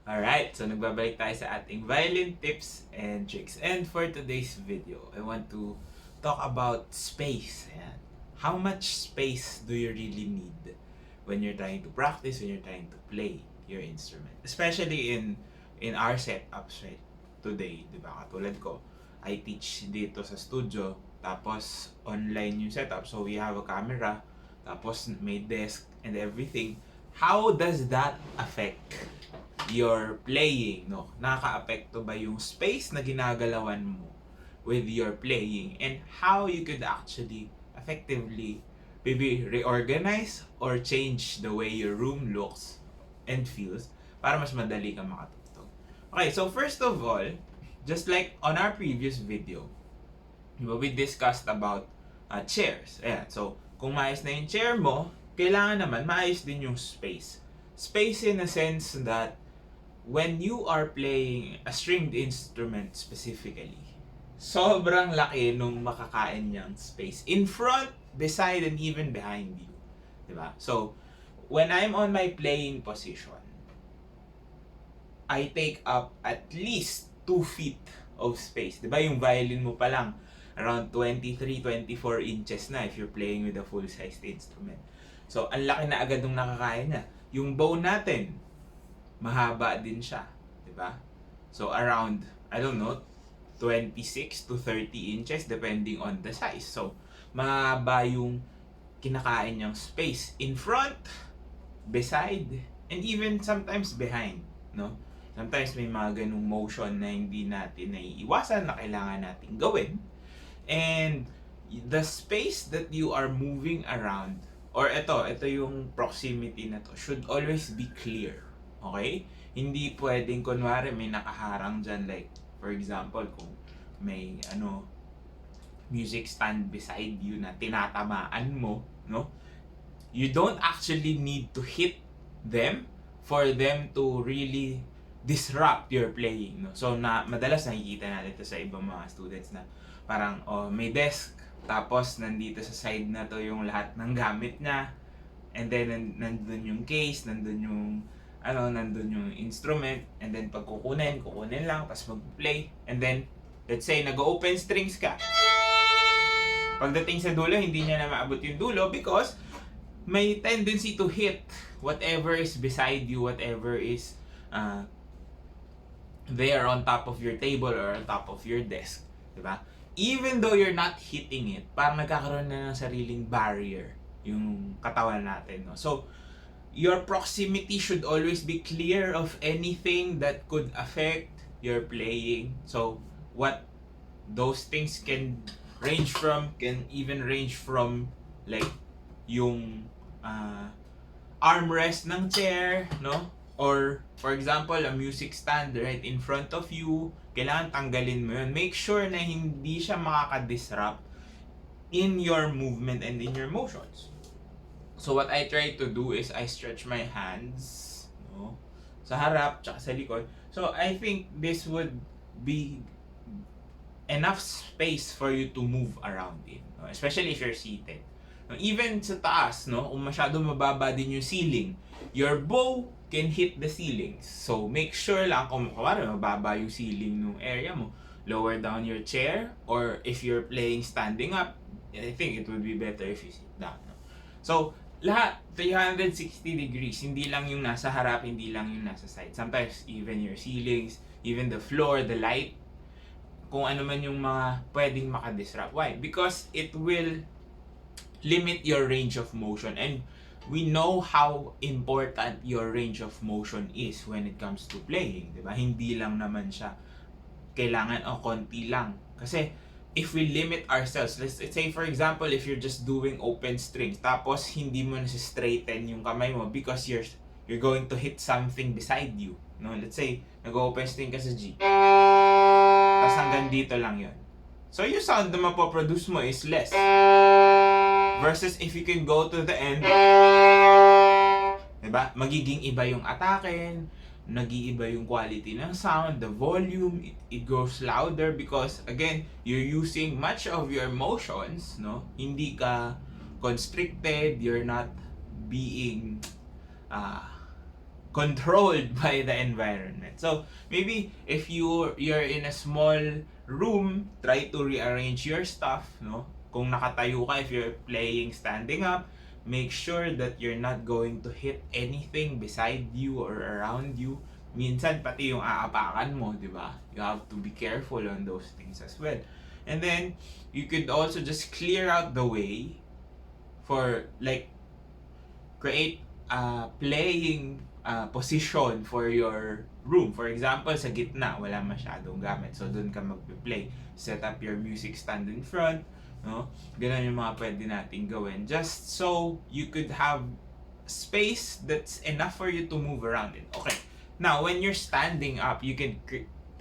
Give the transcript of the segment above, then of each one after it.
Alright, so nagbabalik tayo sa ating violin tips and tricks. And for today's video, I want to talk about space. Ayan. How much space do you really need when you're trying to practice, when you're trying to play your instrument? Especially in our setups right today, di ba? Katulad ko, I teach dito sa studio, tapos online yung setup. So we have a camera, tapos may desk and everything. How does that affect your playing, no? Nakaka-apekto ba yung space na ginagalawan mo with your playing, and how you could actually effectively maybe reorganize or change the way your room looks and feels para mas madali ka makatugtog. Okay, so first of all, just like on our previous video, we discussed about chairs. Ayan, so kung maayos na yung chair mo, kailangan naman maayos din yung space. Space in a sense that when you are playing a stringed instrument specifically, sobrang laki nung makakain niyang space in front, beside, and even behind you. Diba? So, when I'm on my playing position, I take up at least 2 feet of space. Diba? Yung violin mo pa lang, around 23-24 inches na if you're playing with a full-sized instrument. So, ang laki na agad nung nakakain niya. Yung bow natin, mahaba din siya, di ba? So around, I don't know, 26 to 30 inches depending on the size. So mahaba yung kinakain niyang space in front, beside, and even sometimes behind, no? Sometimes may mga ganung motion na hindi natin naiiwasan na kailangan nating gawin. And the space that you are moving around, or ito yung proximity na to, should always be clear. Okay? Hindi pwedeng kunwari may nakaharang dyan, like for example kung may music stand beside you na tinatamaan mo, no? You don't actually need to hit them for them to really disrupt your playing, no? So madalas nakikita natin ito sa ibang mga students na parang may desk, tapos nandito sa side na to yung lahat ng gamit niya, and then nandun yung case, nandun yung instrument, and then pag kukunin lang, tapos mag-play, and then let's say nag-open strings ka, pagdating sa dulo hindi niya na maabot yung dulo because may tendency to hit whatever is beside you, whatever is there on top of your table or on top of your desk, diba? Even though you're not hitting it, parang nagkakaroon na ng sariling barrier yung katawan natin, no? So your proximity should always be clear of anything that could affect your playing. So what those things can even range from like yung armrest ng chair, no? Or for example, a music stand right in front of you, kailangan tanggalin mo yun. Make sure na hindi siya makaka-disrupt in your movement and in your motions. So what I try to do is I stretch my hands, no, sa harap tsaka sa likod. So I think this would be enough space for you to move around in, no? Especially if you're seated. No, even sa taas, no, kung masyado mababa din yung ceiling, your bow can hit the ceilings. So make sure lang kung mababa yung ceiling ng area mo, lower down your chair, or if you're playing standing up, I think it would be better if you sit down, no? So lahat 360 degrees, hindi lang yung nasa harap, hindi lang yung nasa side. Sometimes even your ceilings, even the floor, the light, kung ano man yung mga pwedeng makadisrupt. Why? Because it will limit your range of motion, and we know how important your range of motion is when it comes to playing, di ba? Hindi lang naman siya kailangan konti lang. Kasi if we limit ourselves, let's say for example, if you're just doing open strings, tapos hindi mo nasi-straighten yung kamay mo because you're going to hit something beside you, no? Let's say nag-open string ka sa G, tapos hanggang dito lang yun. So yung sound na mapoproduce mo is less. Versus if you can go to the end, diba? Magiging iba yung ataken, nag-iiba yung quality ng sound, the volume, it goes louder because again, you're using much of your motions, no? Hindi ka constricted, you're not being controlled by the environment. So maybe if you're in a small room, try to rearrange your stuff, no? Kung nakatayo ka, if you're playing standing up, make sure that you're not going to hit anything beside you or around you. Minsan pati yung aapakan mo, di ba? You have to be careful on those things as well. And then you could also just clear out the way for like create a playing position for your room. For example, sa gitna, wala masyadong gamit. So, doon ka magpe-play. Set up your music stand in front. No? Ganun yung mga pwede nating gawin. Just so you could have space that's enough for you to move around it. Okay. Now, when you're standing up, you can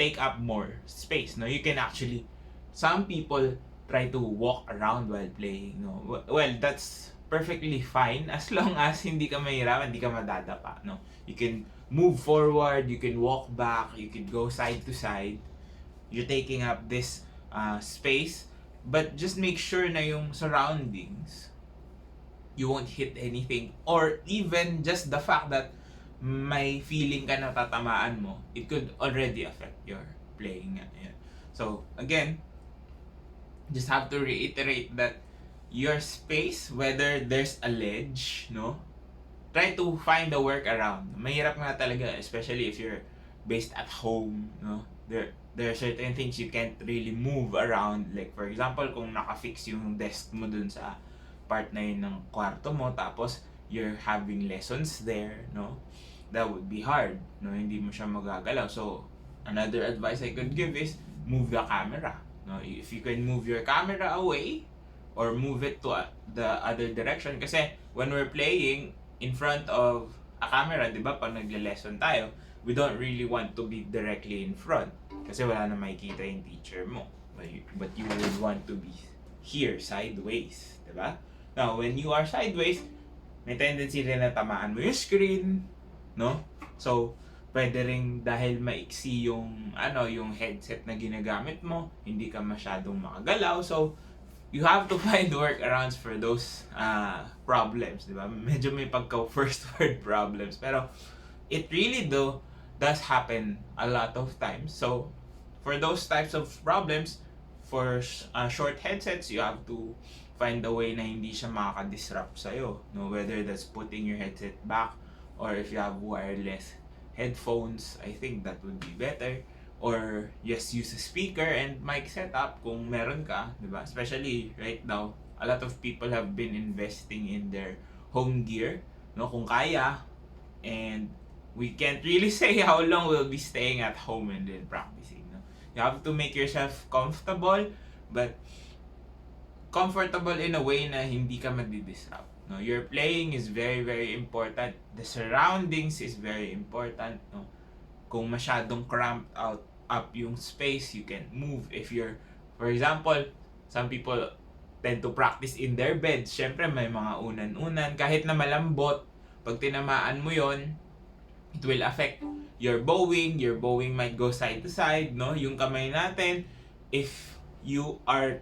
take up more space. No? You can actually, some people try to walk around while playing. No? Well, that's perfectly fine as long as hindi ka mahirapan, hindi ka madadapa, no? You can move forward, you can walk back, you can go side to side. You're taking up this space, but just make sure na yung surroundings, you won't hit anything, or even just the fact that may feeling ka na tatamaan mo, it could already affect your playing. So, again, just have to reiterate that your space, whether there's a ledge, no? Try to find a workaround. Mahirap nga talaga, especially if you're based at home, no? There are certain things you can't really move around. Like, for example, kung nakafix yung desk mo dun sa part na yun ng kwarto mo, tapos you're having lessons there, no? That would be hard, no? Hindi mo siya magagalaw. So, another advice I could give is move the camera, no? If you can move your camera away, or move it to the other direction. Kasi when we're playing in front of a camera, di ba, pag nagle-lesson tayo, we don't really want to be directly in front. Kasi wala na makikita yung teacher mo. But you would want to be here, sideways. Di ba? Now, when you are sideways, may tendency rin na tamaan mo yung screen, no? So, pwede rin dahil maiksi yung, yung headset na ginagamit mo, hindi ka masyadong makagalaw. So, you have to find workarounds for those problems, di ba? Medyo may pagka-first world problems. Pero, it really does happen a lot of times. So, for those types of problems, for short headsets, you have to find a way na hindi siya makaka-disrupt sa'yo. No? Whether that's putting your headset back, or if you have wireless headphones, I think that would be better. Or just use a speaker and mic setup kung meron ka, di ba? Especially right now, a lot of people have been investing in their home gear, no? Kung kaya, and we can't really say how long we'll be staying at home and then practicing, no? You have to make yourself comfortable, but comfortable in a way na hindi ka madi-disrupt, no? Your playing is very, very important. The surroundings is very important, no? Kung masyadong cramped up yung space, you can move. If you're, for example, some people tend to practice in their beds. Syempre, may mga unan-unan. Kahit na malambot, pag tinamaan mo yon, it will affect your bowing. Your bowing might go side to side, no? Yung kamay natin, if you are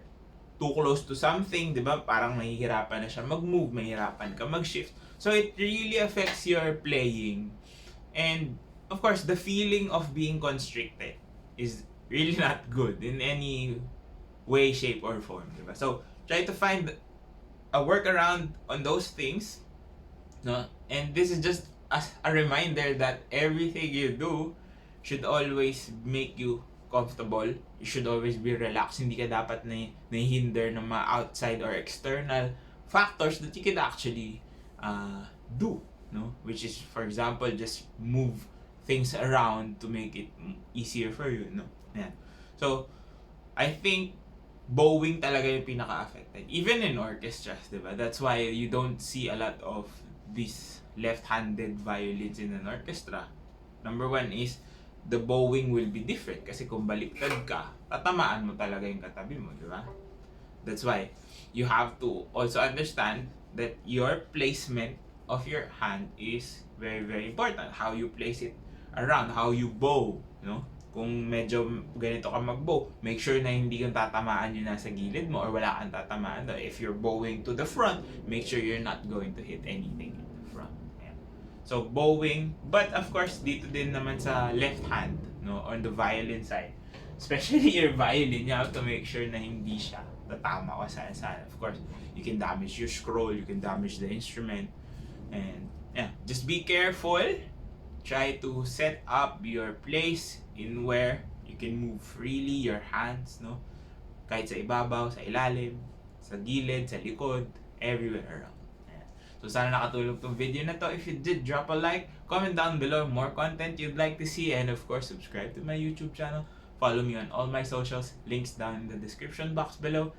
too close to something, di ba? Parang mahihirapan na siya mag-move, mahihirapan ka mag-shift. So, it really affects your playing. And, of course, the feeling of being constricted is really not good in any way, shape, or form. Diba? So, try to find a workaround on those things. No? And this is just a reminder that everything you do should always make you comfortable. You should always be relaxed. Hindi ka dapat nahihinder ng mga outside or external factors that you can actually do. No? Which is, for example, just move things around to make it easier for you, no? Yeah. So, I think bowing talaga yung pinaka-affected. Even in orchestras, diba? That's why you don't see a lot of these left-handed violins in an orchestra. Number one is, the bowing will be different. Kasi kung baliktad ka, tatamaan mo talaga yung katabi mo, diba? That's why you have to also understand that your placement of your hand is very, very important. How you place it around, how you bow, no? Kung medyo ganito ka mag-bow, make sure na hindi kang tatamaan yung nasa gilid mo or wala kang tatamaan. If you're bowing to the front, make sure you're not going to hit anything in the front. Yeah. So bowing, but of course dito din naman sa left hand, no, on the violin side. Especially your violin, you have to make sure na hindi siya tatama ko saan. Of course, you can damage your scroll, you can damage the instrument, and yeah, just be careful. Try to set up your place in where you can move freely your hands, no? Kahit sa ibabaw, sa ilalim, sa gilid, sa likod, everywhere around. Ayan. So sana nakatulong tong video na to. If you did, drop a like, comment down below more content you'd like to see, and of course, subscribe to my YouTube channel. Follow me on all my socials, links down in the description box below.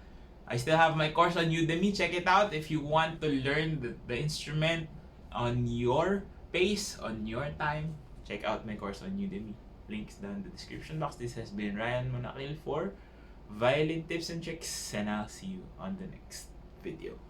I still have my course on Udemy. Check it out if you want to learn the instrument on your pace, on your time. Check out my course on Udemy. Links down in the description box. This has been Ryan Monakil for Violin Tips and Tricks, and I'll see you on the next video.